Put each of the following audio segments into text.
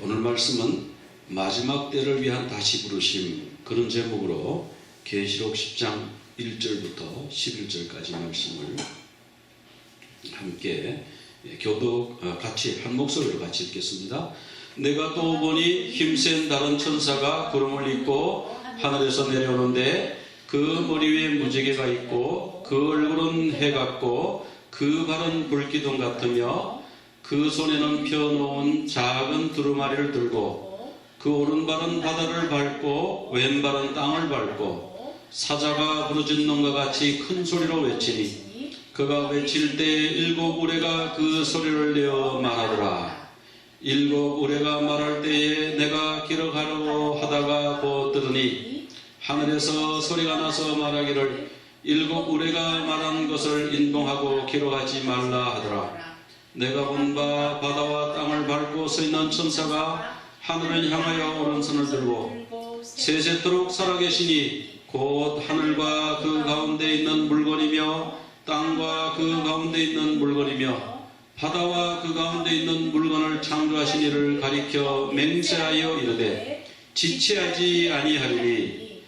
오늘 말씀은 마지막 때를 위한 다시 부르심, 그런 제목으로 계시록 10장 1절부터 11절까지 말씀을 함께 교독 같이 한 목소리로 같이 읽겠습니다. 내가 또 보니 힘센 다른 천사가 구름을 입고 하늘에서 내려오는데 그 머리 위에 무지개가 있고 그 얼굴은 해 같고 그 발은 불기둥 같으며 그 손에는 펴놓은 작은 두루마리를 들고 그 오른발은 바다를 밟고 왼발은 땅을 밟고 사자가 부르짖는 것 같이 큰 소리로 외치니 그가 외칠 때 일곱 우레가 그 소리를 내어 말하더라. 일곱 우레가 말할 때에 내가 기록하려고 하다가 곧 들으니 하늘에서 소리가 나서 말하기를 일곱 우레가 말한 것을 인봉하고 기록하지 말라 하더라. 내가 본 바 바다와 땅을 밟고 서 있는 천사가 하늘을 향하여 오른손을 들고 세세토록 살아계시니 곧 하늘과 그 가운데 있는 물건이며 땅과 그 가운데 있는 물건이며 바다와 그 가운데 있는 물건을 창조하신 이를 가리켜 맹세하여 이르되 지체하지 아니하리니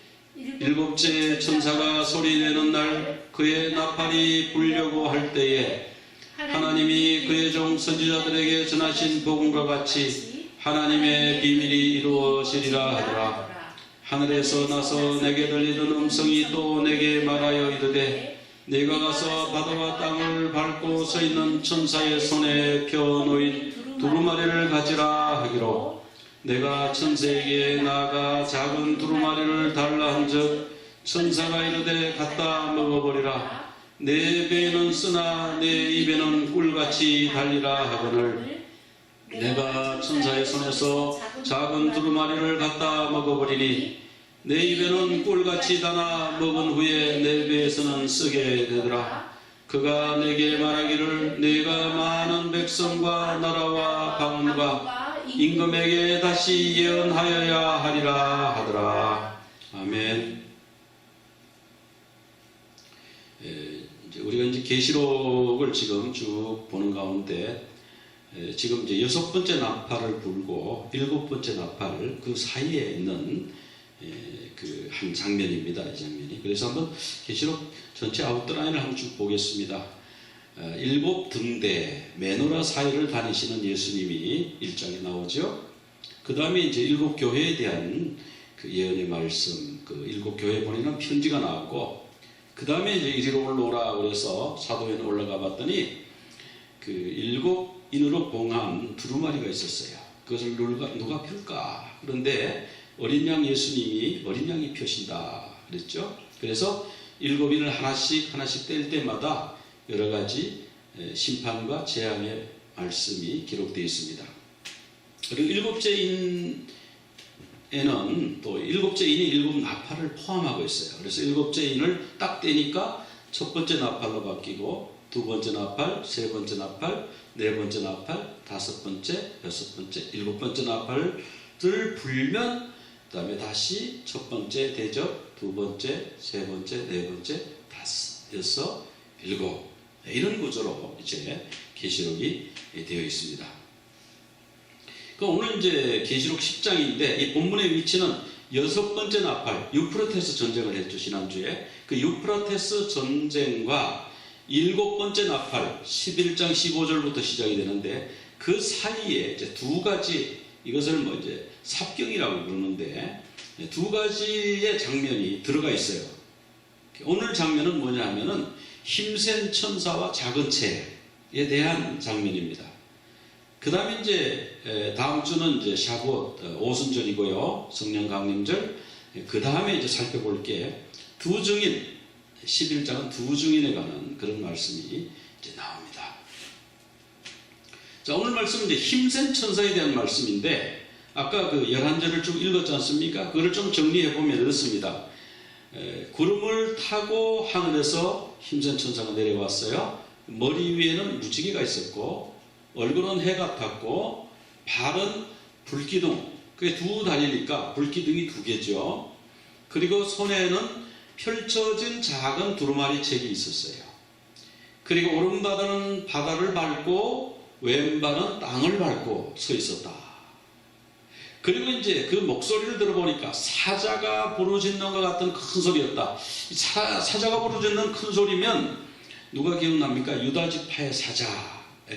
일곱째 천사가 소리내는 날 그의 나팔이 불려고 할 때에 하나님이 그의 종 선지자들에게 전하신 복음과 같이 하나님의 비밀이 이루어지리라 하더라. 하늘에서 나서 내게 들리는 음성이 또 내게 말하여 이르되 네가 가서 바다와 땅을 밟고 서 있는 천사의 손에 펴놓인 두루마리를 가지라 하기로 내가 천사에게 나아가 작은 두루마리를 달라 한즉 천사가 이르되 갖다 먹어버리라. 내 배에는 쓰나 내 입에는 꿀같이 달리라 하거늘 내가 천사의 손에서 작은 두루마리를 갖다 먹어버리니 내 입에는 꿀같이 달아 먹은 후에 내 배에서는 쓰게 되더라. 그가 내게 말하기를 네가 많은 백성과 나라와 방언과 임금에게 다시 예언하여야 하리라 하더라. 아멘. 우리가 이제 계시록을 지금 쭉 보는 가운데 지금 이제 6번째 나팔을 불고 7번째 나팔을 그 사이에 있는 그 한 장면입니다. 이 장면이. 그래서 한번 계시록 전체 아웃라인을 한번 쭉 보겠습니다. 7 등대 메노라 사이를 다니시는 예수님이 1장에 나오죠. 그 다음에 이제 7 교회에 대한 그 예언의 말씀, 그 7 교회에 보내는 편지가 나왔고, 그 다음에 이제 이리로 올라오라 그래서 사도행에 올라가 봤더니 그 7 인으로 봉한 두루마리가 있었어요. 그것을 누가 펼까? 그런데 어린 양 예수님이 어린 양이 펴신다 그랬죠. 그래서 7인을 하나씩 뗄 때마다 여러 가지 심판과 재앙의 말씀이 기록되어 있습니다. 그리고 7째 인에는 또 7째 인이 7 나팔을 포함하고 있어요. 그래서 7째 인을 딱 떼니까 첫 번째 나팔로 바뀌고 두 번째 나팔, 세 번째 나팔, 네 번째 나팔, 다섯 번째, 여섯 번째, 7번째 나팔을 불면 그 다음에 다시 첫 번째 대접, 두 번째, 세 번째, 네 번째, 다섯, 여섯, 일곱, 이런 구조로 이제 계시록이 되어 있습니다. 오늘 이제 계시록 10장인데 이 본문의 위치는 6번째 나팔, 유프라테스 전쟁을 했죠. 지난주에 그 유프라테스 전쟁과 7번째 나팔 11장 15절부터 시작이 되는데 그 사이에 이제 두 가지, 이것을 뭐 이제 삽경이라고 부르는데 두 가지의 장면이 들어가 있어요. 오늘 장면은 뭐냐 하면은 힘센 천사와 작은 채에 대한 장면입니다. 그 다음에 이제 다음 주는 이제 샤봇 오순절이고요. 성령 강림절. 그 다음에 이제 살펴볼 게 두 증인, 11장은 두 증인에 관한 그런 말씀이 이제 나옵니다. 자, 오늘 말씀은 이제 힘센 천사에 대한 말씀인데 아까 그 11절을 쭉 읽었지 않습니까? 그거를 좀 정리해 보면 이렇습니다. 구름을 타고 하늘에서 힘센 천사가 내려왔어요. 머리 위에는 무지개가 있었고 얼굴은 해 같았고 발은 불기둥, 그게 두 다리니까 불기둥이 두 개죠. 그리고 손에는 펼쳐진 작은 두루마리 책이 있었어요. 그리고 오른발은 바다를 밟고 왼발은 땅을 밟고 서 있었다. 그리고 이제 그 목소리를 들어보니까 사자가 부르짖는 것 같은 큰 소리였다. 사자가 부르짖는 큰 소리면 누가 기억납니까? 유다 지파의 사자.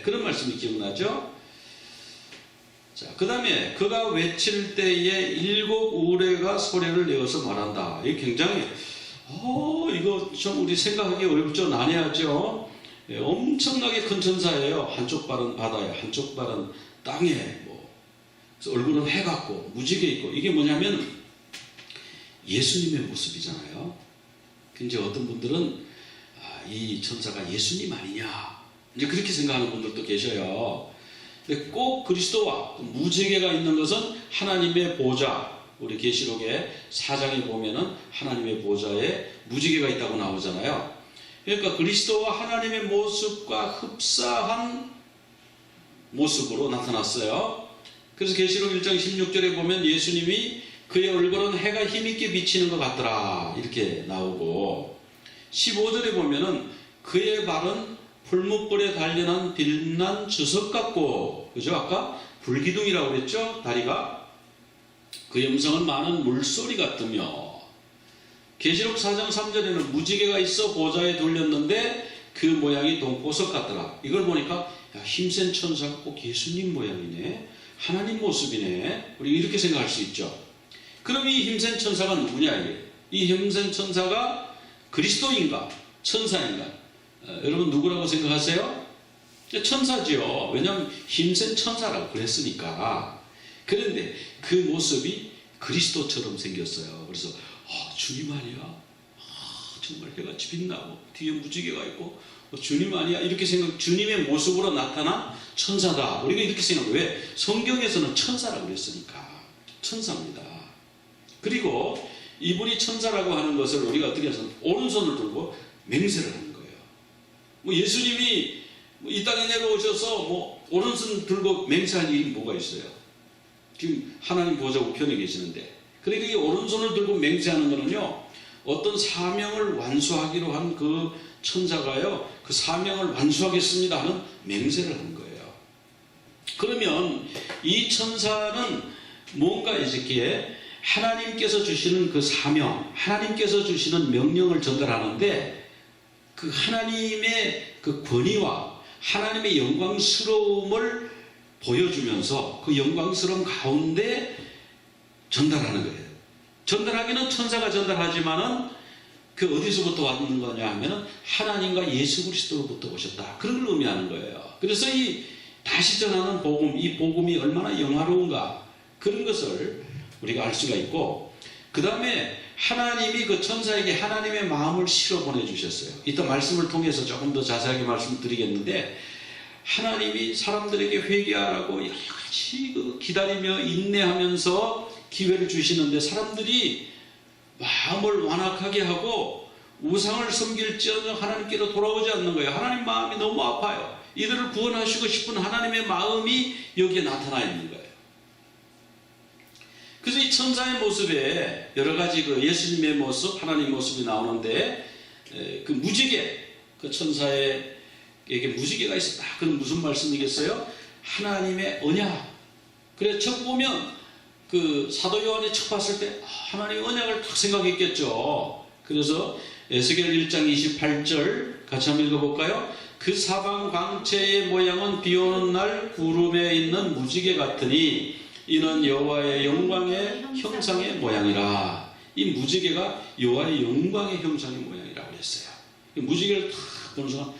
그런 말씀이 기억나죠? 자, 그 다음에 그가 외칠 때에 7 우레가 소리를 내어서 말한다. 이게 굉장히 이거 좀 우리 생각하기 어렵죠? 난해하죠? 엄청나게 큰 천사예요. 한쪽 발은 바다에, 한쪽 발은 땅에, 그래서 얼굴은 해 같고 무지개 있고, 이게 뭐냐면 예수님의 모습이잖아요. 이제 어떤 분들은 이 천사가 예수님 아니냐, 이제 그렇게 생각하는 분들도 계셔요. 근데 꼭 그리스도와 무지개가 있는 것은 하나님의 보좌, 우리 계시록의 4장에 보면은 하나님의 보좌에 무지개가 있다고 나오잖아요. 그러니까 그리스도와 하나님의 모습과 흡사한 모습으로 나타났어요. 그래서 계시록 1장 16절에 보면 예수님이 그의 얼굴은 해가 힘있게 비치는 것 같더라, 이렇게 나오고, 15절에 보면은 그의 발은 풀무불에 단련한 빛난 주석 같고, 그죠? 아까 불기둥이라고 그랬죠? 다리가. 그 음성은 많은 물소리 같으며, 계시록 4장 3절에는 무지개가 있어 보좌에 돌렸는데 그 모양이 동보석 같더라. 이걸 보니까 힘센 천사가 꼭 예수님 모양이네, 하나님 모습이네, 우리 이렇게 생각할 수 있죠. 그럼 이 힘센 천사가 누구냐, 이게? 이 힘센 천사가 그리스도인가, 천사인가? 여러분 누구라고 생각하세요? 천사지요. 왜냐하면 힘센 천사라고 그랬으니까. 그런데 그 모습이 그리스도처럼 생겼어요. 그래서 주님 아니야? 정말 해같이 빛나고 뒤에 무지개가 있고 주님 아니야? 이렇게 생각, 주님의 모습으로 나타난 천사다, 우리가 이렇게 생각해요. 왜? 성경에서는 천사라고 그랬으니까. 천사입니다. 그리고 이분이 천사라고 하는 것을 우리가 어떻게 해서 오른손을 들고 맹세를 하는 거예요. 예수님이 이 땅에 내려오셔서 오른손 들고 맹세할 일이 뭐가 있어요? 지금 하나님 보좌 우편에 계시는데. 그러니까 이 오른손을 들고 맹세하는 거는요, 어떤 사명을 완수하기로 한 그 천사가요, 그 사명을 완수하겠습니다 하는 맹세를 하는 거예요. 그러면 이 천사는 뭔가 이렇게 하나님께서 주시는 그 사명, 하나님께서 주시는 명령을 전달하는데, 그 하나님의 그 권위와 하나님의 영광스러움을 보여주면서 그 영광스러움 가운데 전달하는 거예요. 전달하기는 천사가 전달하지만은 그 어디서부터 왔는 거냐 하면은 하나님과 예수 그리스도로부터 오셨다, 그런 걸 의미하는 거예요. 그래서 이 다시 전하는 복음, 이 복음이 얼마나 영화로운가, 그런 것을 우리가 알 수가 있고, 그 다음에 하나님이 그 천사에게 하나님의 마음을 실어 보내주셨어요. 이따 말씀을 통해서 조금 더 자세하게 말씀드리겠는데, 하나님이 사람들에게 회개하라고 여러 가지 기다리며 인내하면서 기회를 주시는데, 사람들이 마음을 완악하게 하고 우상을 섬길지언정 하나님께로 돌아오지 않는 거예요. 하나님 마음이 너무 아파요. 이들을 구원하시고 싶은 하나님의 마음이 여기에 나타나 있는 거예요. 그래서 이 천사의 모습에 여러 가지 그 예수님의 모습, 하나님 모습이 나오는데, 그 무지개, 그 천사에게 무지개가 있었다. 그건 무슨 말씀이겠어요? 하나님의 언약. 그래, 첫 보면 그 사도 요한이 첫 봤을 때 하나님의 언약을 딱 생각했겠죠. 그래서 에스겔 1장 28절 같이 한번 읽어볼까요? 그 사방 광채의 모양은 비오는 날 구름에 있는 무지개 같으니 이는 여호와의 영광의 형상의 모양이라. 이 무지개가 여호와의 영광의 형상의 모양이라고 했어요. 무지개를 딱 보는 순간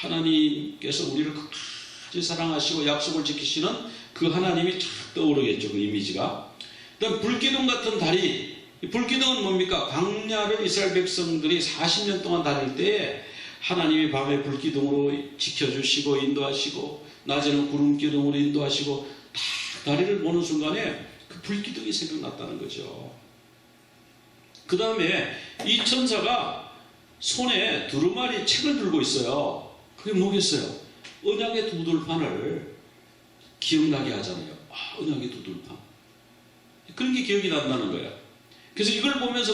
하나님께서 우리를 끝까지 사랑하시고 약속을 지키시는 그 하나님이 쫙 떠오르겠죠, 그 이미지가. 그다음 불기둥 같은 다리. 이 불기둥은 뭡니까? 광야를 이스라엘 백성들이 40년 동안 다닐 때 하나님이 밤에 불기둥으로 지켜주시고 인도하시고 낮에는 구름기둥으로 인도하시고, 딱 다리를 보는 순간에 그 불기둥이 생각났다는 거죠. 그 다음에 이 천사가 손에 두루마리 책을 들고 있어요. 그게 뭐겠어요? 언약의 두들판을 기억나게 하잖아요. 언약의 두들판. 그런 게 기억이 난다는 거예요. 그래서 이걸 보면서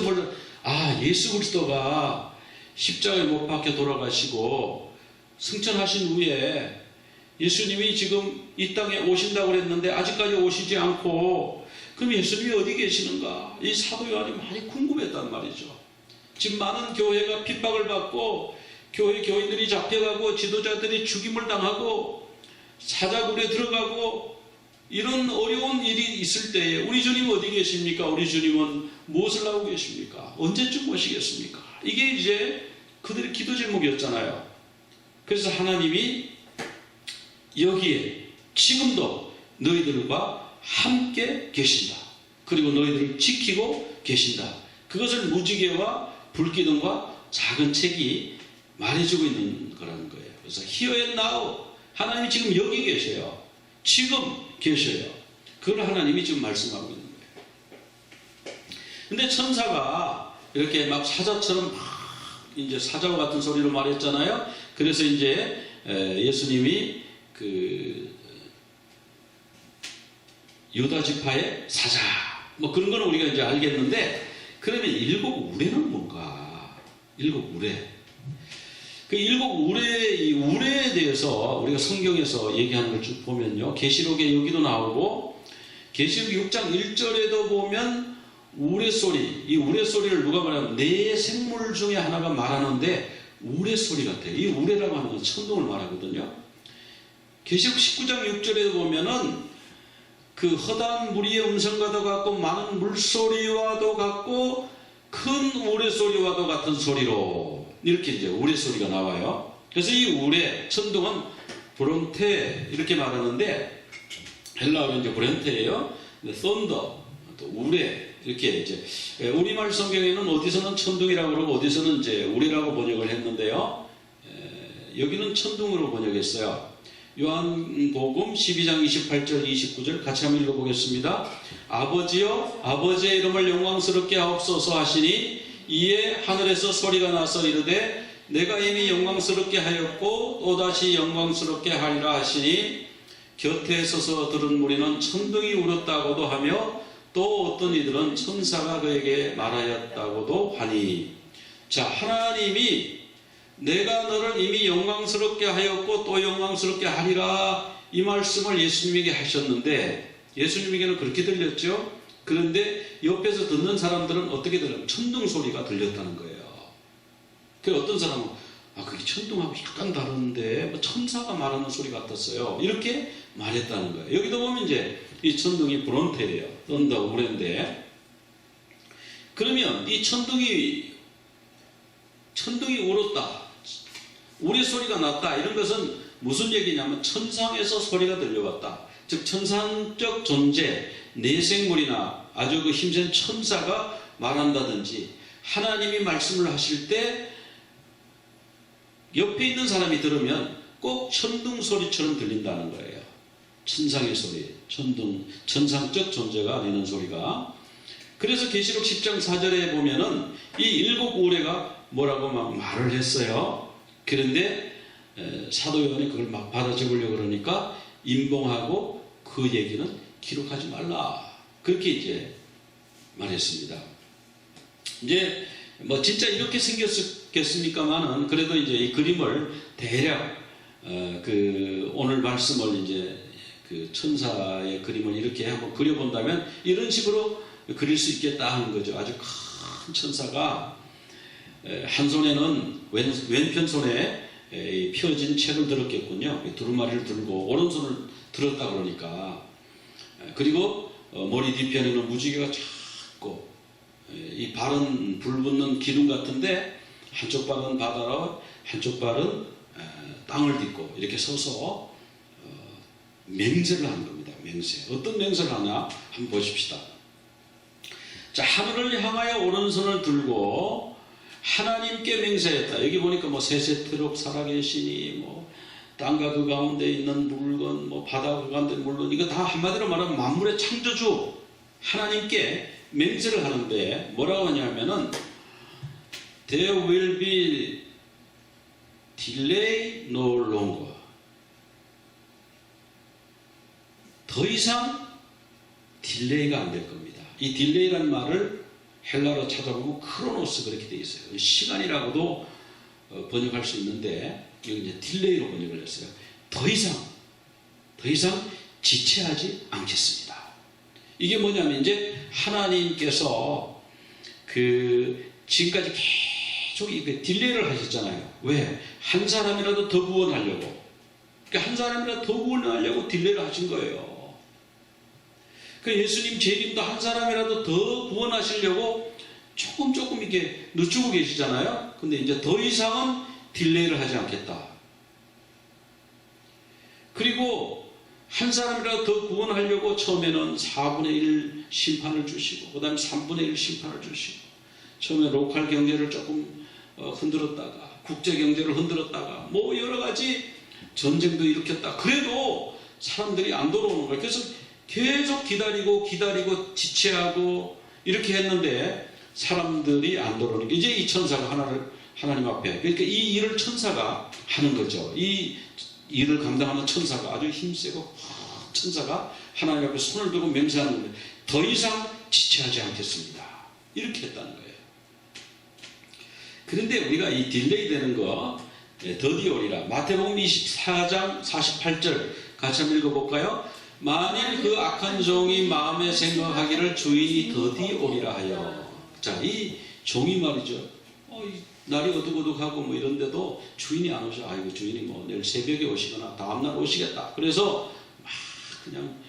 예수 그리스도가 십자가에 못 박혀 돌아가시고 승천하신 후에 예수님이 지금 이 땅에 오신다고 그랬는데 아직까지 오시지 않고 그럼 예수님이 어디 계시는가? 이 사도 요한이 많이 궁금했단 말이죠. 지금 많은 교회가 핍박을 받고 교회 교인들이 잡혀가고 지도자들이 죽임을 당하고 사자굴에 들어가고 이런 어려운 일이 있을 때에 우리 주님 어디 계십니까? 우리 주님은 무엇을 하고 계십니까? 언제쯤 오시겠습니까? 이게 이제 그들의 기도 제목이었잖아요. 그래서 하나님이 여기에 지금도 너희들과 함께 계신다. 그리고 너희들을 지키고 계신다. 그것을 무지개와 불기둥과 작은 책이 말해주고 있는 거라는 거예요. 그래서 Here and now, 하나님이 지금 여기 계셔요. 지금 계셔요. 그걸 하나님이 지금 말씀하고 있는 거예요. 근데 천사가 이렇게 막 사자처럼 막 이제 사자와 같은 소리로 말했잖아요. 그래서 이제 예수님이 그 유다 지파의 사자 뭐 그런 거는 우리가 이제 알겠는데 그러면 일곱 우레는 뭔가? 일곱 우레. 그 일곱 우레, 이 우레에 대해서 우리가 성경에서 얘기하는 걸 쭉 보면요. 계시록에 여기도 나오고 계시록 6장 1절에도 보면 우레소리, 이 우레소리를 누가 말하면 네 생물 중에 하나가 말하는데 우레소리 같아요. 이 우레라고 하는 건 천둥을 말하거든요. 계시록 19장 6절에 보면은 그 허다한 무리의 음성과도 같고 많은 물소리와도 같고 큰 우레소리와도 같은 소리로 이렇게 이제 우레소리가 나와요. 그래서 이 우레, 천둥은 브론테 이렇게 말하는데 헬라어로 이제 브론테예요. 썬더, 또 우레 이렇게 이제 우리말 성경에는 어디서는 천둥이라고 그러고 어디서는 이제 우레라고 번역을 했는데요. 여기는 천둥으로 번역했어요. 요한복음 12장 28절 29절 같이 한번 읽어보겠습니다. 아버지여 아버지의 이름을 영광스럽게 하옵소서 하시니 이에 하늘에서 소리가 나서 이르되 내가 이미 영광스럽게 하였고 또다시 영광스럽게 하리라 하시니 곁에 서서 들은 무리는 천둥이 울었다고도 하며 또 어떤 이들은 천사가 그에게 말하였다고도 하니. 자, 하나님이 내가 너를 이미 영광스럽게 하였고 또 영광스럽게 하리라 이 말씀을 예수님에게 하셨는데 예수님에게는 그렇게 들렸죠. 그런데 옆에서 듣는 사람들은 어떻게 들어요? 천둥 소리가 들렸다는 거예요. 그 어떤 사람은 그게 천둥하고 약간 다른데 뭐 천사가 말하는 소리 같았어요. 이렇게 말했다는 거예요. 여기도 보면 이제 이 천둥이 브론테예요. 썬더 우레인데 그러면 이 천둥이 울었다. 우리 소리가 났다. 이런 것은 무슨 얘기냐면 천상에서 소리가 들려왔다. 즉 천상적 존재, 내생물이나 아주 그 힘센 천사가 말한다든지 하나님이 말씀을 하실 때 옆에 있는 사람이 들으면 꼭 천둥 소리처럼 들린다는 거예요. 천상의 소리, 천상적 존재가 내는 소리가. 그래서 계시록 10장 4절에 보면은 이 일곱 우레가 뭐라고 막 말을 했어요. 그런데 사도 요한이 그걸 막 받아 적으려고 그러니까 임봉하고 그 얘기는 기록하지 말라. 그렇게 이제 말했습니다. 이제 뭐 진짜 이렇게 생겼겠습니까만은 그래도 이제 이 그림을 대략 그 오늘 말씀을 이제 그 천사의 그림을 이렇게 한번 그려본다면 이런 식으로 그릴 수 있겠다 하는 거죠. 아주 큰 천사가 한 손에는 왼편 손에 펴진 책을 들었겠군요. 두루마리를 들고 오른손을 들었다 그러니까. 그리고 머리 뒤편에는 무지개가 작고 이 발은 불 붙는 기둥 같은데 한쪽 발은 바다로 한쪽 발은 땅을 딛고 이렇게 서서 맹세를 하는 겁니다. 맹세. 어떤 맹세를 하냐 한번 보십시다. 자, 하늘을 향하여 오른손을 들고 하나님께 맹세했다. 여기 보니까 뭐 세세토록 살아계시니 뭐 땅과 그 가운데 있는 물건 뭐 바다 그 가운데 물건 이거 다 한마디로 말하면 만물의 창조주 하나님께 맹세를 하는데 뭐라고 하냐면은 There will be delay no longer. 더 이상 딜레이가 안 될 겁니다. 이 딜레이라는 말을 헬라로 찾아보면 크로노스 그렇게 되어 있어요. 시간이라고도 번역할 수 있는데 이거 이제 딜레이로 번역을 했어요. 더 이상 더 이상 지체하지 않겠습니다. 이게 뭐냐면 이제 하나님께서 지금까지 계속 딜레이를 하셨잖아요. 왜? 한 사람이라도 더 구원하려고. 그러니까 한 사람이라도 더 구원하려고 딜레이를 하신 거예요. 그 예수님 재림도 한 사람이라도 더 구원하시려고 조금 이렇게 늦추고 계시잖아요. 근데 이제 더 이상은 딜레이를 하지 않겠다. 그리고 한 사람이라도 더 구원하려고 처음에는 4분의 1 심판을 주시고 그 다음에 3분의 1 심판을 주시고 처음에 로컬 경제를 조금 흔들었다가 국제 경제를 흔들었다가 뭐 여러 가지 전쟁도 일으켰다. 그래도 사람들이 안 돌아오는 거예요. 그래서 계속 기다리고 지체하고 이렇게 했는데 사람들이 안 돌아오는 게 이제 이 천사가 하나님 앞에 그러니까 이 일을 천사가 하는 거죠. 이 일을 감당하는 천사가 아주 힘세고 천사가 하나님 앞에 손을 들고 맹세하는 건데 더 이상 지체하지 않겠습니다. 이렇게 했다는 거예요. 그런데 우리가 이 딜레이 되는 거 더디오리라 마태복음 24장 48절 같이 한번 읽어볼까요? 만일 그 악한 종이 마음에 생각하기를 주인이 더디오리라 하여. 자, 이 종이 말이죠. 날이 어둑어둑하고 뭐 이런데도 주인이 안 오셔. 아이고 주인이 뭐 내일 새벽에 오시거나 다음날 오시겠다. 그래서 막 그냥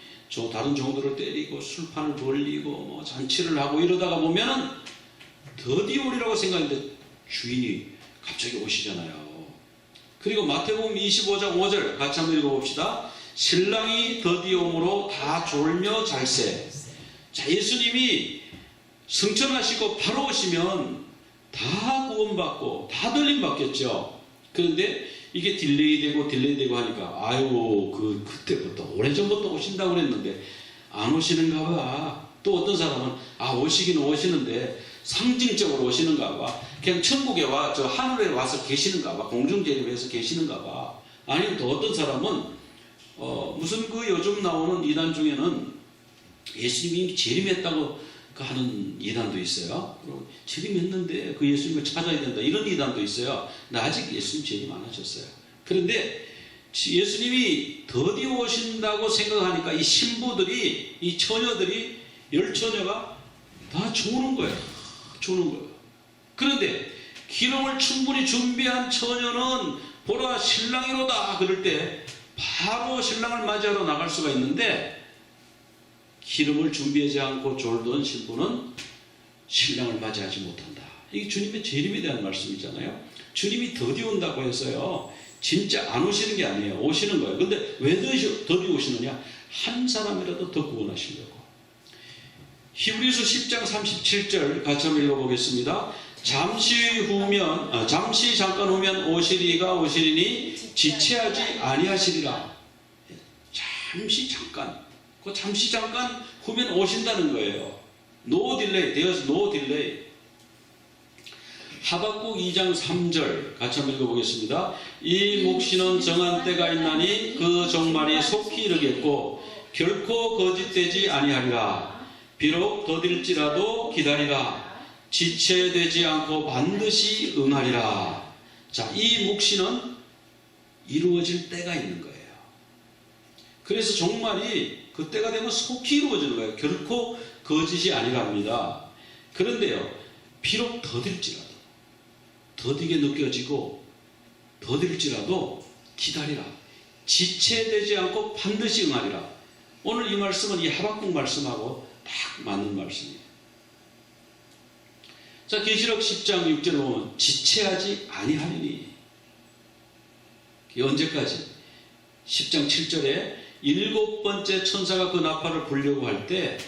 다른 종들을 때리고 술판을 벌리고 뭐 잔치를 하고 이러다가 보면은 더디오리라고 생각했는데 주인이 갑자기 오시잖아요. 그리고 마태복음 25장 5절 같이 한번 읽어봅시다. 신랑이 더디옴으로 다 졸며 잘세. 자, 예수님이 승천하시고 바로 오시면 다 구원받고 다 들림받겠죠. 그런데 이게 딜레이되고 하니까 아이고 그때부터 오래전부터 오신다고 그랬는데 안 오시는가 봐. 또 어떤 사람은 오시긴 오시는데 상징적으로 오시는가 봐. 그냥 천국에 저 하늘에 와서 계시는가 봐. 공중재림에서 계시는가 봐. 아니면 또 어떤 사람은 무슨 요즘 나오는 이단 중에는 예수님이 재림했다고 하는 이단도 있어요. 재림했는데 그 예수님을 찾아야 된다. 이런 이단도 있어요. 근데 아직 예수님 재림 안 하셨어요. 그런데 예수님이 더디 오신다고 생각하니까 이 신부들이, 이 처녀들이, 10처녀가 다 죽는 거예요. 죽는 거예요. 그런데 기름을 충분히 준비한 처녀는 보라 신랑이로다 그럴 때 바로 신랑을 맞이하러 나갈 수가 있는데 기름을 준비하지 않고 졸던 신부는 신랑을 맞이하지 못한다. 이게 주님의 재림에 대한 말씀이잖아요. 주님이 더디 온다고 해서요 진짜 안 오시는 게 아니에요. 오시는 거예요. 근데 왜 더디 오시느냐? 한 사람이라도 더 구원하시려고. 히브리서 10장 37절 같이 한번 읽어보겠습니다. 잠시 잠깐 후면 오시리가 오시리니 지체하지 아니하시리라. 잠시 잠깐 후면 오신다는 거예요. No delay. There's no delay. 하박국 2장 3절 같이 한번 읽어보겠습니다. 이 묵시는 정한 때가 있나니 그 종말이 속히 이르겠고 결코 거짓되지 아니하리라. 비록 더딜지라도 기다리라. 지체되지 않고 반드시 응하리라. 자, 이 묵시는 이루어질 때가 있는 거예요. 그래서 종말이 그때가 되면 속히 이루어지는 거예요. 결코 거짓이 아니랍니다. 그런데요, 비록 더딜지라도, 더디게 느껴지고 더딜지라도 기다리라. 지체되지 않고 반드시 응하리라. 오늘 이 말씀은 이 하박국 말씀하고 딱 맞는 말씀이에요. 자, 계시록 10장 6절을 보면 지체하지 아니하리니. 언제까지? 10장 7절에 7번째 천사가 그 나팔을 불려고 할 때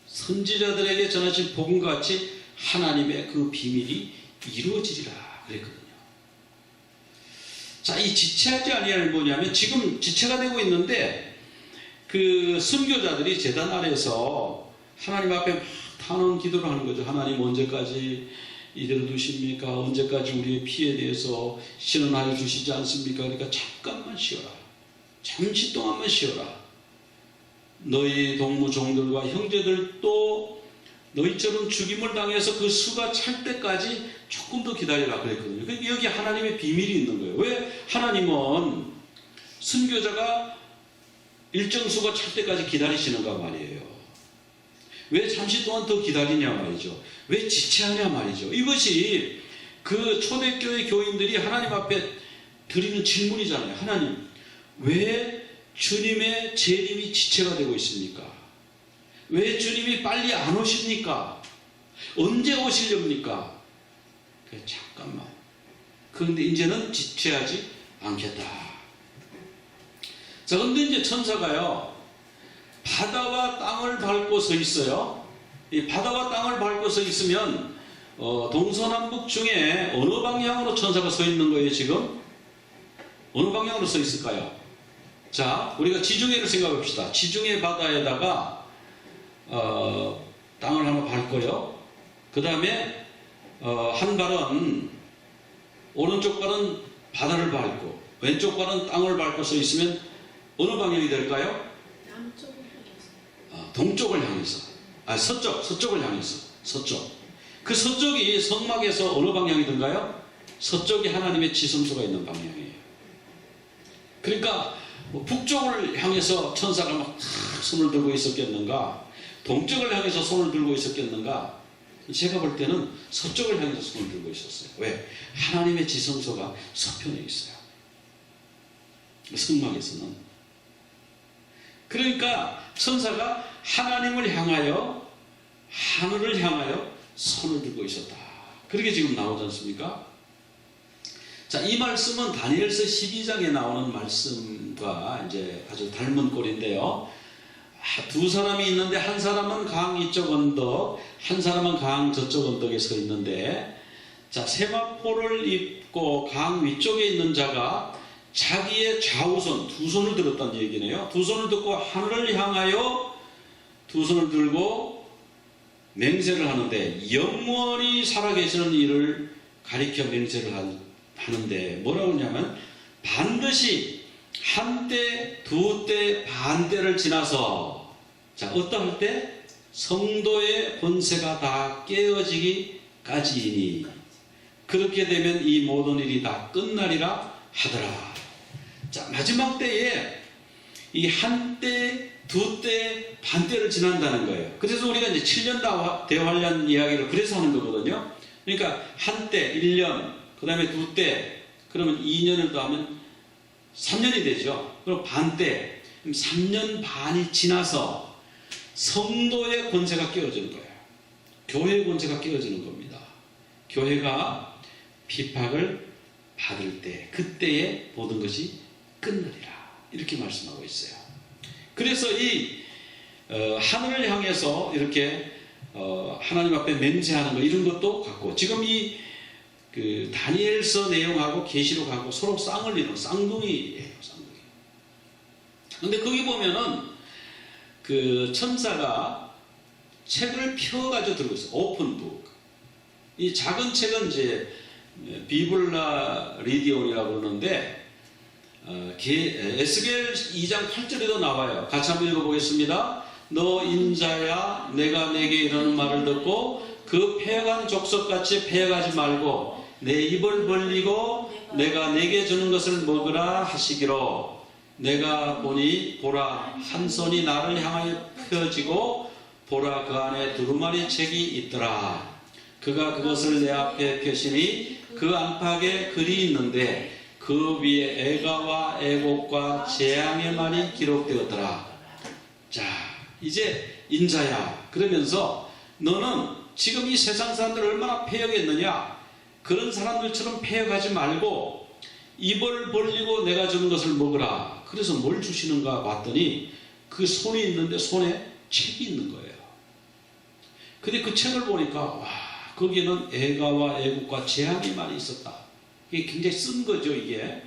선지자들에게 전하신 복음과 같이 하나님의 그 비밀이 이루어지리라 그랬거든요. 자, 이 지체하지 아니하는 뭐냐면 지금 지체가 되고 있는데 그 선교자들이 제단 아래서 하나님 앞에 막 탄원 기도를 하는 거죠. 하나님 언제까지 이대로 두십니까? 언제까지 우리의 피에 대해서 신원하여 주시지 않습니까? 그러니까 잠깐만 쉬어라. 잠시 동안만 쉬어라. 너희 동무 종들과 형제들도 너희처럼 죽임을 당해서 그 수가 찰 때까지 조금 더 기다려라 그랬거든요. 그러니까 여기 하나님의 비밀이 있는 거예요. 왜? 하나님은 선교자가 일정 수가 찰 때까지 기다리시는가 말이에요. 왜 잠시 동안 더 기다리냐 말이죠. 왜 지체하냐 말이죠. 이것이 그 초대교회 교인들이 하나님 앞에 드리는 질문이잖아요. 하나님, 왜 주님의 재림이 지체가 되고 있습니까? 왜 주님이 빨리 안 오십니까? 언제 오시렵니까? 그래, 잠깐만. 그런데 이제는 지체하지 않겠다. 자, 근데 이제 천사가요, 바다와 땅을 밟고 서 있어요. 이 바다와 땅을 밟고 서 있으면 동서남북 중에 어느 방향으로 천사가 서 있는 거예요, 지금? 어느 방향으로 서 있을까요? 자, 우리가 지중해를 생각해 봅시다. 지중해 바다에다가 땅을 하나 밟고요. 그 다음에 한 발은 오른쪽 발은 바다를 밟고 왼쪽 발은 땅을 밟고 서 있으면 어느 방향이 될까요? 동쪽을 향해서. 서쪽을 향해서. 서쪽. 그 서쪽이 성막에서 어느 방향이든가요? 서쪽이 하나님의 지성소가 있는 방향이에요. 그러니까 북쪽을 향해서 천사가 막 손을 들고 있었겠는가? 동쪽을 향해서 손을 들고 있었겠는가? 제가 볼 때는 서쪽을 향해서 손을 들고 있었어요. 왜? 하나님의 지성소가 서편에 있어요. 성막에서는. 그러니까 천사가 하나님을 향하여, 하늘을 향하여 손을 들고 있었다. 그렇게 지금 나오지 않습니까? 자, 이 말씀은 다니엘서 12장에 나오는 말씀과 이제 아주 닮은 꼴인데요. 두 사람이 있는데 한 사람은 강 이쪽 언덕, 한 사람은 강 저쪽 언덕에 서 있는데, 자, 세마포를 입고 강 위쪽에 있는 자가 자기의 좌우손, 두 손을 들었다는 얘기네요. 두 손을 듣고 하늘을 향하여 두 손을 들고 맹세를 하는데, 영원히 살아계시는 이를 가리켜 맹세를 하는데 뭐라고 하냐면, 반드시 한때, 두때, 반때를 지나서, 자, 어떠할 때? 성도의 권세가 다 깨어지기까지이니, 그렇게 되면 이 모든 일이 다 끝나리라 하더라. 자, 마지막 때에 이 한때, 두때, 반때를 지난다는 거예요. 그래서 우리가 이제 7년 대환란 이야기를 그래서 하는 거거든요. 그러니까 한때 1년, 그 다음에 두때, 그러면 2년을 더하면 3년이 되죠. 그럼 반때, 3년 반이 지나서 성도의 권세가 깨어지는 거예요. 교회의 권세가 깨어지는 겁니다. 교회가 비박을 받을 때, 그때에 모든 것이 끝나리라. 이렇게 말씀하고 있어요. 그래서 이 하늘을 향해서 이렇게 하나님 앞에 맹세하는 거, 이런 것도 같고, 지금 이 그 다니엘서 내용하고 계시록하고 서로 쌍을리는 쌍둥이예요. 쌍둥이. 근데 거기 보면은 그 천사가 책을 펴가지고 들고 있어요. 오픈북. 이 작은 책은 이제 비블라 리디온이라고 그러는데, 에스겔 2장 8절에도 나와요. 같이 한번 읽어보겠습니다. 너 인자야, 내가 내게 이러는 말을 듣고 그 패간 족속같이 패가지 말고 내 입을 벌리고 내가 내게 주는 것을 먹으라 하시기로, 내가 보니 보라, 한 손이 나를 향하여 펴지고 보라, 그 안에 두루마리 책이 있더라. 그가 그것을 내 앞에 펴시니 그 안팎에 글이 있는데 그 위에 애가와 애곡과 재앙의 말이 기록되었더라. 자, 이제 인자야, 그러면서 너는 지금 이 세상 사람들 얼마나 패역했느냐, 그런 사람들처럼 패역하지 말고 입을 벌리고 내가 주는 것을 먹으라. 그래서 뭘 주시는가 봤더니 그 손이 있는데 손에 책이 있는 거예요. 근데 그 책을 보니까 와, 거기는 애가와 애국과 재앙이 많이 있었다. 이게 굉장히 쓴 거죠, 이게.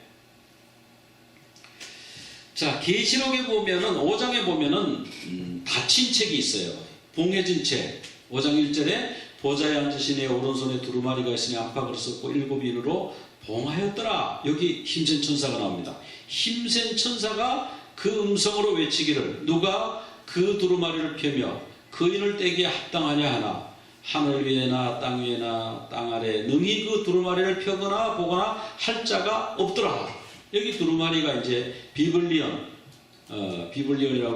자, 계시록에 보면은 5장에 보면은 닫힌 책이 있어요. 봉해진 책. 5장 1절에 보좌에 앉으신 이의 오른손에 두루마리가 있으니 안팎으로 썼고 7인으로 봉하였더라. 여기 힘센 천사가 나옵니다. 힘센 천사가 그 음성으로 외치기를, 누가 그 두루마리를 펴며 거인을 떼기에 합당하냐 하나, 하늘 위에나 땅 위에나 땅 아래 능히 그 두루마리를 펴거나 보거나 할 자가 없더라. 여기 두루마리가 이제 비블리언이라고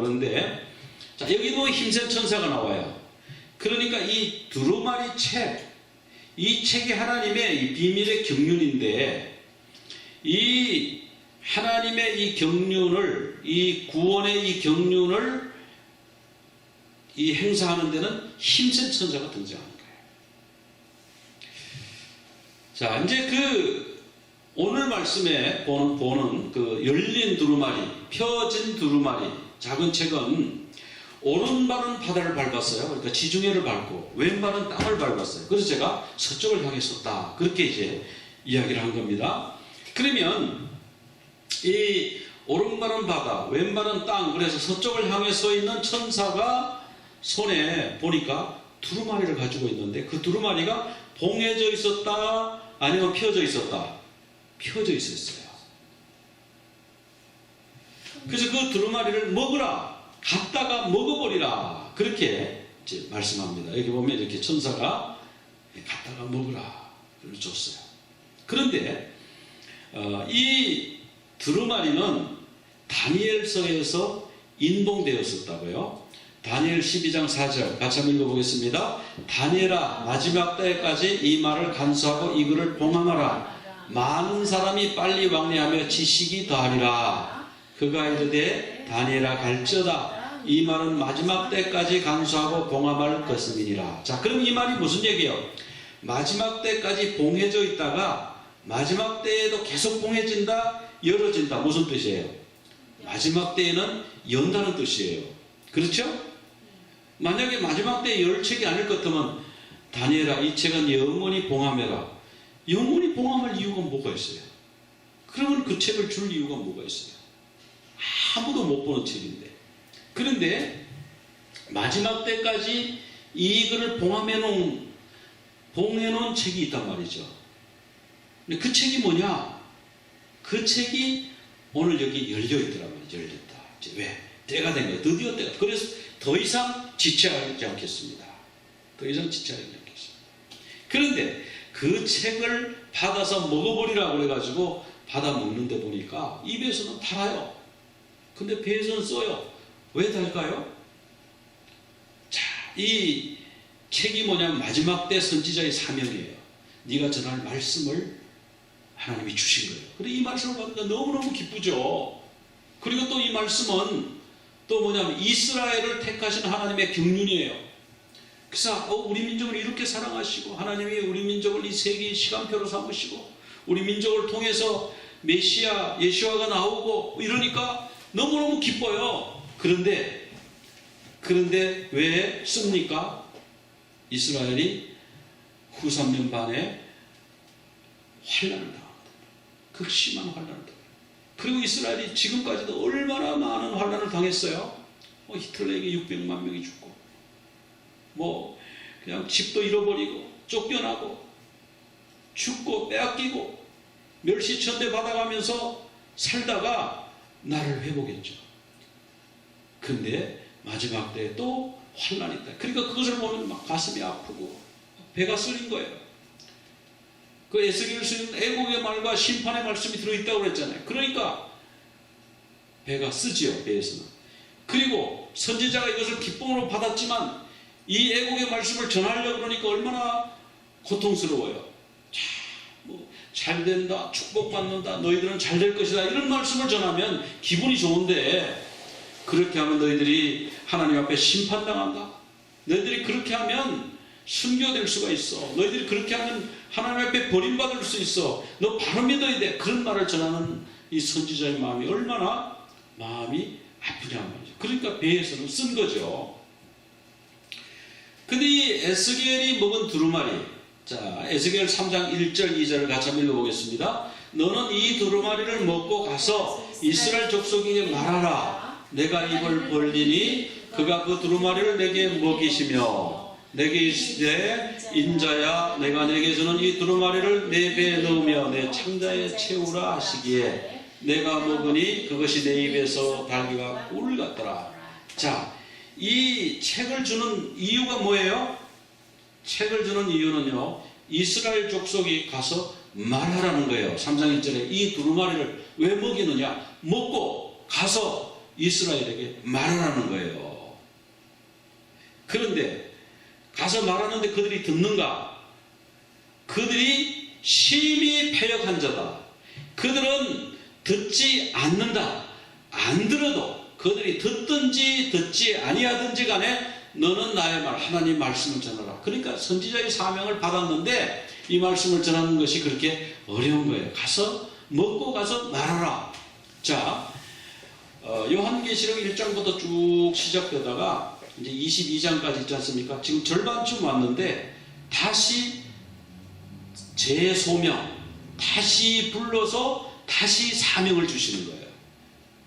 그러는데, 자, 여기도 힘센 천사가 나와요. 그러니까 이 두루마리 책, 이 책이 하나님의 이 비밀의 경륜인데, 이 하나님의 이 경륜을, 이 구원의 이 경륜을 이 행사하는 데는 힘센 천사가 등장하는 거예요. 자, 이제 오늘 말씀에 보는 그 열린 두루마리, 펴진 두루마리, 작은 책은 오른발은 바다를 밟았어요. 그러니까 지중해를 밟고 왼발은 땅을 밟았어요. 그래서 제가 서쪽을 향해 섰다. 그렇게 이제 이야기를 한 겁니다. 그러면 이 오른발은 바다, 왼발은 땅, 그래서 서쪽을 향해 서 있는 천사가 손에 보니까 두루마리를 가지고 있는데, 그 두루마리가 봉해져 있었다, 아니면 펴져 있었다? 펴져 있었어요. 그래서 그 두루마리를 먹으라, 갖다가 먹어버리라, 그렇게 이제 말씀합니다. 여기 보면 이렇게 천사가 갖다가 먹으라 를 줬어요. 그런데 이 두루마리는 다니엘서에서 인봉되었었다고요. 다니엘 12장 4절 같이 한번 읽어보겠습니다. 다니엘아, 마지막 때까지 이 말을 간수하고 이 글을 봉함하라. 많은 사람이 빨리 왕래하며 지식이 더하리라. 그가 이르되 다니엘아 갈지어다. 이 말은 마지막 때까지 간수하고 봉함할 것임이니라. 자, 그럼 이 말이 무슨 얘기예요? 마지막 때까지 봉해져 있다가 마지막 때에도 계속 봉해진다, 열어진다. 무슨 뜻이에요? 마지막 때에는 연다는 뜻이에요. 그렇죠? 만약에 마지막 때에 열 책이 아닐 것 같으면 다니엘아, 이 책은 영원히 봉함해라. 영원히 봉함할 이유가 뭐가 있어요? 그러면 그 책을 줄 이유가 뭐가 있어요? 아무도 못 보는 책인데. 그런데 마지막 때까지 이 글을 봉해놓은 책이 있단 말이죠. 근데 그 책이 뭐냐? 그 책이 오늘 여기 열려있더란 말이죠. 열렸다. 이제 왜? 때가 된 거예요. 드디어 때가. 그래서 더 이상 지체하지 않겠습니다. 더 이상 지체하지 않겠습니다. 그런데 그 책을 받아서 먹어버리라고 그래가지고 받아 먹는데 보니까 입에서는 달아요. 근데 배에서는 써요. 왜 달까요? 자, 이 책이 뭐냐면 마지막 때 선지자의 사명이에요. 네가 전할 말씀을 하나님이 주신 거예요. 그래, 이 말씀을 받으니까 너무너무 기쁘죠. 그리고 또 이 말씀은 또 뭐냐면 이스라엘을 택하신 하나님의 경륜이에요. 그래서 우리 민족을 이렇게 사랑하시고 하나님이 우리 민족을 이 세계의 시간표로 삼으시고 우리 민족을 통해서 메시아 예수아가 나오고 이러니까 너무너무 기뻐요. 그런데 왜 씁니까? 이스라엘이 후 3년 반에 환난을 당합니다. 극심한 환난을 당합니다. 그리고 이스라엘이 지금까지도 얼마나 많은 환난을 당했어요. 히틀러에게 600만 명이 죽고, 그냥 집도 잃어버리고, 쫓겨나고, 죽고, 빼앗기고, 멸시천대 받아가면서 살다가 나를 회복했죠. 근데 마지막 때에 또 환난이 있다. 그러니까 그것을 보면 막 가슴이 아프고, 배가 쓰린 거예요. 그 에스겔 쓰는 애국의 말과 심판의 말씀이 들어있다고 그랬잖아요. 그러니까 배가 쓰지요, 배에서는. 그리고 선지자가 이것을 기쁨으로 받았지만 이 애국의 말씀을 전하려고 그러니까 얼마나 고통스러워요. 잘 된다, 축복받는다, 너희들은 잘 될 것이다, 이런 말씀을 전하면 기분이 좋은데, 그렇게 하면 너희들이 하나님 앞에 심판당한다, 너희들이 그렇게 하면 순교될 수가 있어, 너희들이 그렇게 하면 하나님 앞에 버림받을 수 있어, 너 바로 믿어야 돼, 그런 말을 전하는 이 선지자의 마음이 얼마나 마음이 아프냐 말이죠. 그러니까 배에서는 쓴 거죠. 근데 이 에스겔이 먹은 두루마리, 자, 에스겔 3장 1절 2절을 같이 한번 읽어보겠습니다. 너는 이 두루마리를 먹고 가서 이스라엘 족속에게 말하라. 내가 입을 벌리니 그가 그 두루마리를 내게 먹이시며 내게 이르시되 인자야, 내가 내게 주는 이 두루마리를 내 배에 넣으며 내 창자에 채우라 하시기에 내가 먹으니 그것이 내 입에서 달기가 꿀 같더라. 자, 이 책을 주는 이유가 뭐예요? 책을 주는 이유는요, 이스라엘 족속이 가서 말하라는 거예요. 3장 1절에 이 두루마리를 왜 먹이느냐? 먹고 가서 이스라엘에게 말하라는 거예요. 그런데 가서 말하는데 그들이 듣는가? 그들이 심히 패역한 자다. 그들은 듣지 않는다. 안 들어도 그들이 듣든지 듣지 아니하든지 간에 너는 나의 말, 하나님 말씀을 전하라. 그러니까 선지자의 사명을 받았는데 이 말씀을 전하는 것이 그렇게 어려운 거예요. 가서 먹고 가서 말하라. 자, 요한계시록 1장부터 쭉 시작되다가 이제 22장까지 있지 않습니까? 지금 절반쯤 왔는데 다시 재소명, 다시 불러서 다시 사명을 주시는 거예요.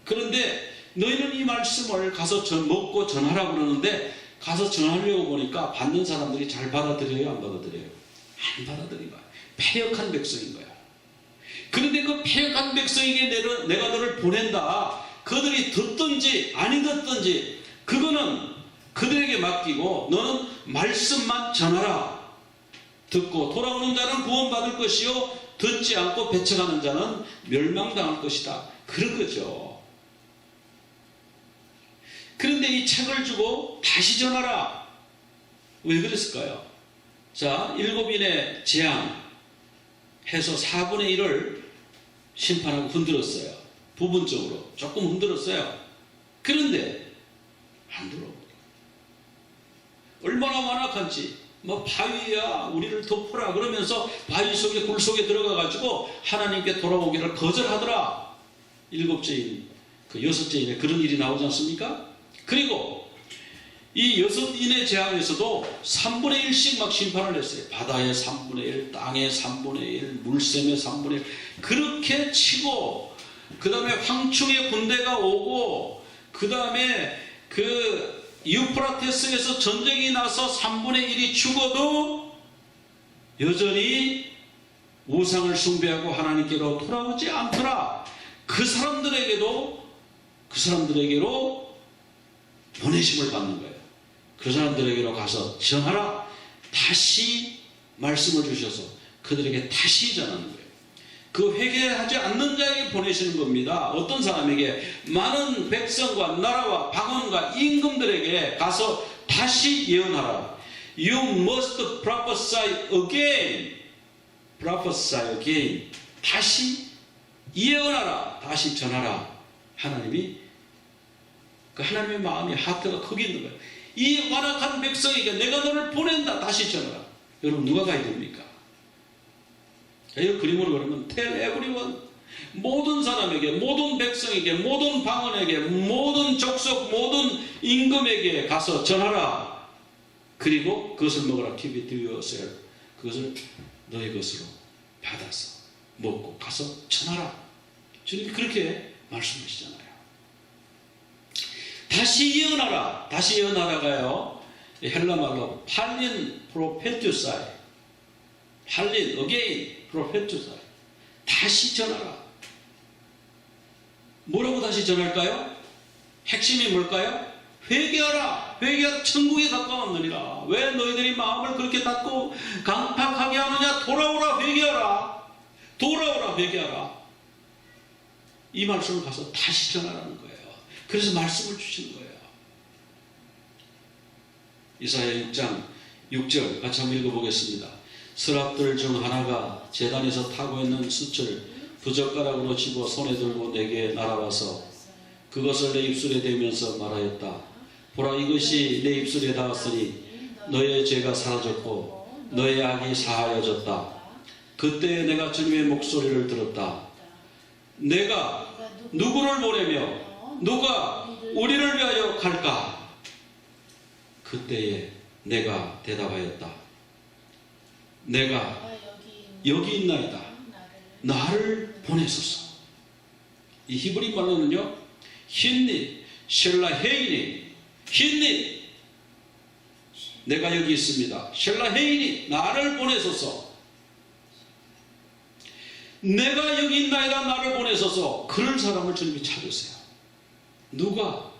그런데 너희는 이 말씀을 가서 먹고 전하라고 그러는데 가서 전하려고 보니까 받는 사람들이 잘 받아들여요? 안 받아들여요? 안 받아들인 거야. 패역한 백성인 거야. 그런데 그 패역한 백성에게 내가 너를 보낸다. 그들이 듣든지 아니 듣든지 그거는 그들에게 맡기고 너는 말씀만 전하라. 듣고 돌아오는 자는 구원받을 것이요 듣지 않고 배척하는 자는 멸망당할 것이다. 그런 거죠. 그런데 이 책을 주고 다시 전하라. 왜 그랬을까요? 자, 7인의 재앙 해서 4분의 1을 심판하고 흔들었어요. 부분적으로 조금 흔들었어요. 그런데 안 들어. 얼마나 완악한지. 뭐 바위야 우리를 덮어라 그러면서 바위 속에 굴 속에 들어가 가지고 하나님께 돌아오기를 거절하더라. 7죄인 그 6죄인의 그런 일이 나오지 않습니까? 그리고 이 6인의 재앙에서도 3분의 1씩 막 심판을 했어요. 바다의 3분의 1, 땅의 3분의 1, 물샘의 3분의 1 그렇게 치고 그 다음에 황충의 군대가 오고 그 다음에 그 유프라테스에서 전쟁이 나서 3분의 1이 죽어도 여전히 우상을 숭배하고 하나님께로 돌아오지 않더라. 그 사람들에게로 보내심을 받는 거예요. 그 사람들에게로 가서 전하라. 다시 말씀을 주셔서 그들에게 다시 전하는 거예요. 그 회개하지 않는 자에게 보내시는 겁니다. 어떤 사람에게? 많은 백성과 나라와 방언과 임금들에게 가서 다시 예언하라. You must prophesy again. prophesy again. 다시 예언하라. 다시 전하라. 하나님이 그 하나님의 마음이 하트가 거기 있는 거예요. 이 완악한 백성에게 내가 너를 보낸다. 다시 전하라. 여러분 누가 가야 됩니까? 이 그림으로 그러면 tell everyone 모든 사람에게 모든 백성에게 모든 방언에게 모든 족속 모든 임금에게 가서 전하라. 그리고 그것을 먹으라. keep it to yourself. 그것을 너의 것으로 받아서 먹고 가서 전하라. 주님이 그렇게 말씀하시잖아요. 다시 예언하라. 다시 예언하라가요 헬라말로 팔린 프로페투사이 팔린 again 프로페투사이 다시 전하라. 뭐라고 다시 전할까요? 핵심이 뭘까요? 회개하라. 회개하라. 천국에 가까웠느니라. 왜 너희들이 마음을 그렇게 닫고 강팍하게 하느냐? 돌아오라. 회개하라. 돌아오라. 회개하라. 이 말씀을 가서 다시 전하라는 거예요. 그래서 말씀을 주시는 거예요. 이사야 6장 6절 같이 한번 읽어보겠습니다. 서랍들 중 하나가 제단에서 타고 있는 숯을 부젓가락으로 집어 손에 들고 내게 날아와서 그것을 내 입술에 대면서 말하였다. 보라, 이것이 내 입술에 닿았으니 너의 죄가 사라졌고 너의 악이 사하여졌다. 그때 내가 주님의 목소리를 들었다. 내가 누구를 보내며 누가 우리를 위하여 갈까? 그때에 내가 대답하였다. 내가 여기 있나이다. 나를 보내소서. 이 히브리 말로는요, 힌니, 셸라헤이니, 힌니, 내가 여기 있습니다. 셸라헤이니, 나를 보내소서. 내가 여기 있나이다. 나를 보내소서. 그럴 사람을 주님이 찾으세요. 누가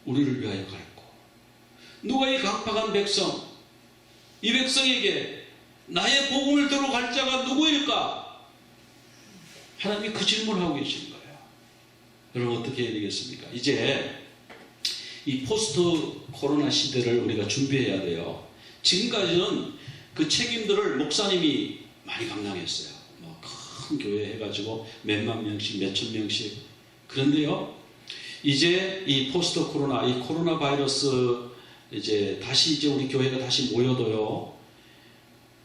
우리를 위하여 갈고, 누가 이 강팍한 백성, 이 백성에게 나의 복음을 들어갈 자가 누구일까? 하나님이 그 질문을 하고 계시는 거예요. 여러분 어떻게 해야 되겠습니까? 이제 이 포스트 코로나 시대를 우리가 준비해야 돼요. 지금까지는 그 책임들을 목사님이 많이 감당했어요. 뭐 큰 교회 해가지고 몇만 명씩, 몇천 명씩. 그런데요, 이제 이 포스트 코로나, 이 코로나 바이러스 이제 다시 이제 우리 교회가 다시 모여도요,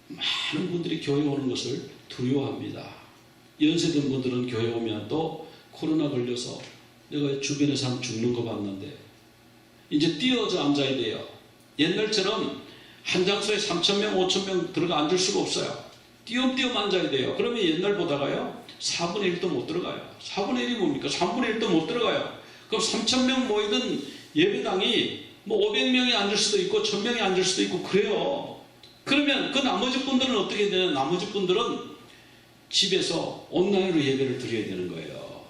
많은 분들이 교회 오는 것을 두려워합니다. 연세든 분들은 교회 오면 또 코로나 걸려서 내가 주변에 사람 죽는 거 봤는데 이제 뛰어져 앉아야 돼요. 옛날처럼 한 장소에 3,000명, 5,000명 들어가 앉을 수가 없어요. 띄엄띄엄 앉아야 돼요. 그러면 옛날보다가요 4분의 1도 못 들어가요. 4분의 1이 뭡니까? 3분의 1도 못 들어가요. 그럼 3,000명 모이던 예배당이 뭐 500명이 앉을 수도 있고 1,000명이 앉을 수도 있고 그래요. 그러면 그 나머지 분들은 어떻게 되냐? 나머지 분들은 집에서 온라인으로 예배를 드려야 되는 거예요.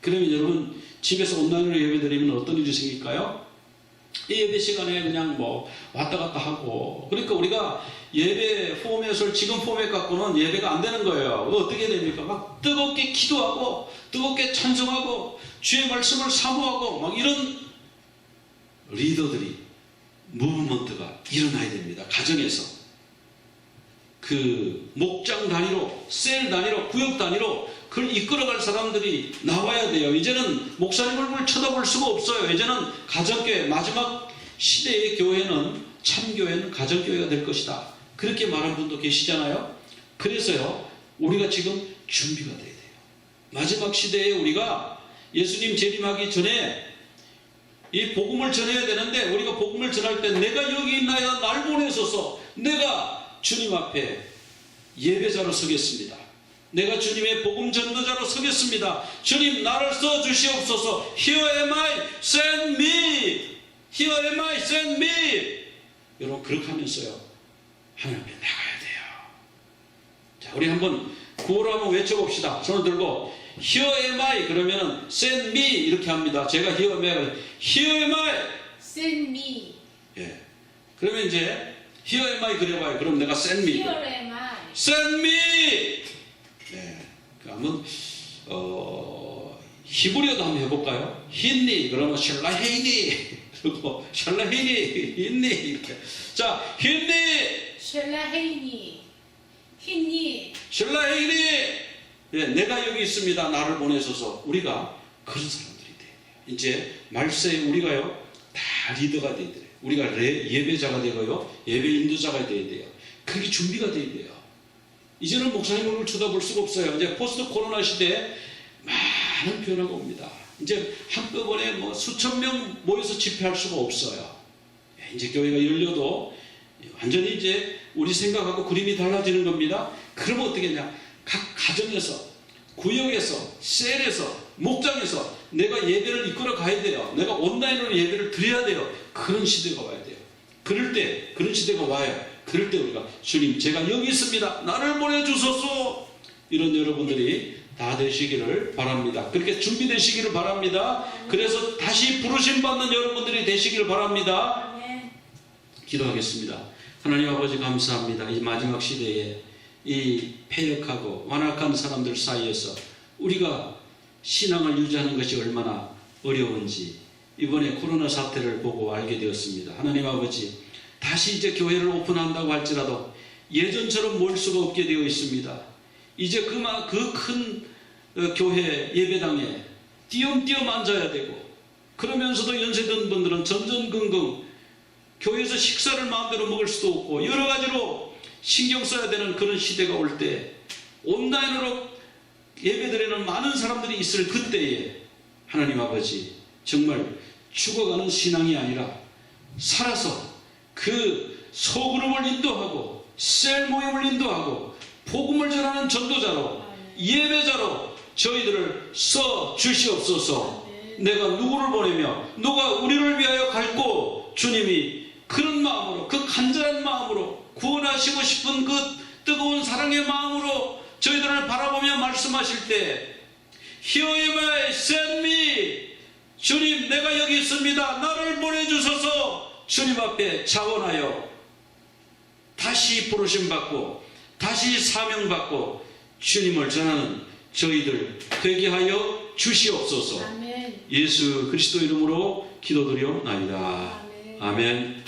그러면 여러분 집에서 온라인으로 예배 드리면 어떤 일이 생길까요? 이 예배 시간에 그냥 뭐 왔다 갔다 하고, 그러니까 우리가 예배 포맷을 지금 포맷 갖고는 예배가 안 되는 거예요. 어떻게 됩니까? 막 뜨겁게 기도하고 뜨겁게 찬송하고 주의 말씀을 사모하고 막 이런 리더들이 무브먼트가 일어나야 됩니다. 가정에서 그 목장 단위로, 셀 단위로, 구역 단위로 그걸 이끌어갈 사람들이 나와야 돼요. 이제는 목사님 얼굴 쳐다볼 수가 없어요. 이제는 가정교회, 마지막 시대의 교회는, 참교회는 가정교회가 될 것이다. 그렇게 말한 분도 계시잖아요. 그래서요, 우리가 지금 준비가 돼야 돼요. 마지막 시대에 우리가 예수님 재림하기 전에 이 복음을 전해야 되는데, 우리가 복음을 전할 때 내가 여기 있나이다, 날 보내소서. 내가 주님 앞에 예배자로 서겠습니다. 내가 주님의 복음 전도자로 서겠습니다. 주님 나를 써주시옵소서. Here am I, send me. Here am I, send me. 여러분 그렇게 하면서요, 하나님 앞에 나가야 돼요. 자, 우리 한번 구호로 한번 외쳐봅시다. 손을 들고 Here am I 그러면은 send me 이렇게 합니다. 제가 Here am I, Here am I, Send me. 예. 그러면 이제 Here am I 그려봐요. 그럼 내가 send me. Here am I. Send me. 네. 한번 히브리어도 한번 해볼까요? 힌니 그러면 샬라헤이니 그리고 샬라헤이니 힌니 이렇게. 자, 힌니 셜라헤이니. 힌니. 샬라헤이니. 예, 내가 여기 있습니다. 나를 보내소서. 우리가 그런 사람들이 돼야 돼요. 이제 말세에 우리가요 다 리더가 돼야 돼요. 우리가 예배자가 되고요, 예배 인도자가 돼야 돼요. 그게 준비가 돼야 돼요. 이제는 목사님 얼굴 쳐다볼 수가 없어요. 이제 포스트 코로나 시대에 많은 변화가 옵니다. 이제 한꺼번에 뭐 수천 명 모여서 집회할 수가 없어요. 이제 교회가 열려도 완전히 이제 우리 생각하고 그림이 달라지는 겁니다. 그러면 어떻게 했냐? 각 가정에서, 구역에서, 셀에서, 목장에서 내가 예배를 이끌어 가야 돼요. 내가 온라인으로 예배를 드려야 돼요. 그런 시대가 와야 돼요. 그럴 때, 그런 시대가 와요. 그럴 때 우리가 주님 제가 여기 있습니다. 나를 보내주소서. 이런 여러분들이 다 되시기를 바랍니다. 그렇게 준비되시기를 바랍니다. 그래서 다시 부르심 받는 여러분들이 되시기를 바랍니다. 기도하겠습니다. 하나님 아버지 감사합니다. 이 마지막 시대에 이 패역하고 완악한 사람들 사이에서 우리가 신앙을 유지하는 것이 얼마나 어려운지 이번에 코로나 사태를 보고 알게 되었습니다. 하나님 아버지, 다시 이제 교회를 오픈한다고 할지라도 예전처럼 모일 수가 없게 되어 있습니다. 이제 그 큰 교회 예배당에 띄엄띄엄 앉아야 되고, 그러면서도 연세든 분들은 전전긍긍 교회에서 식사를 마음대로 먹을 수도 없고 여러 가지로 신경 써야 되는 그런 시대가 올 때 온라인으로 예배드리는 많은 사람들이 있을 그때에 하나님 아버지, 정말 죽어가는 신앙이 아니라 살아서 그 소그룹을 인도하고 셀 모임을 인도하고 복음을 전하는 전도자로 예배자로 저희들을 써 주시옵소서. 내가 누구를 보내며 누가 우리를 위하여 갈고, 주님이 그런 마음으로, 그 간절한 마음으로, 구원하시고 싶은 그 뜨거운 사랑의 마음으로 저희들을 바라보며 말씀하실 때 Here am I, send me. 주님 내가 여기 있습니다. 나를 보내주소서. 주님 앞에 자원하여 다시 부르심 받고 다시 사명 받고 주님을 전하는 저희들 회개하여 주시옵소서. 아멘. 예수 그리스도 이름으로 기도드려나이다. 아멘. 아멘.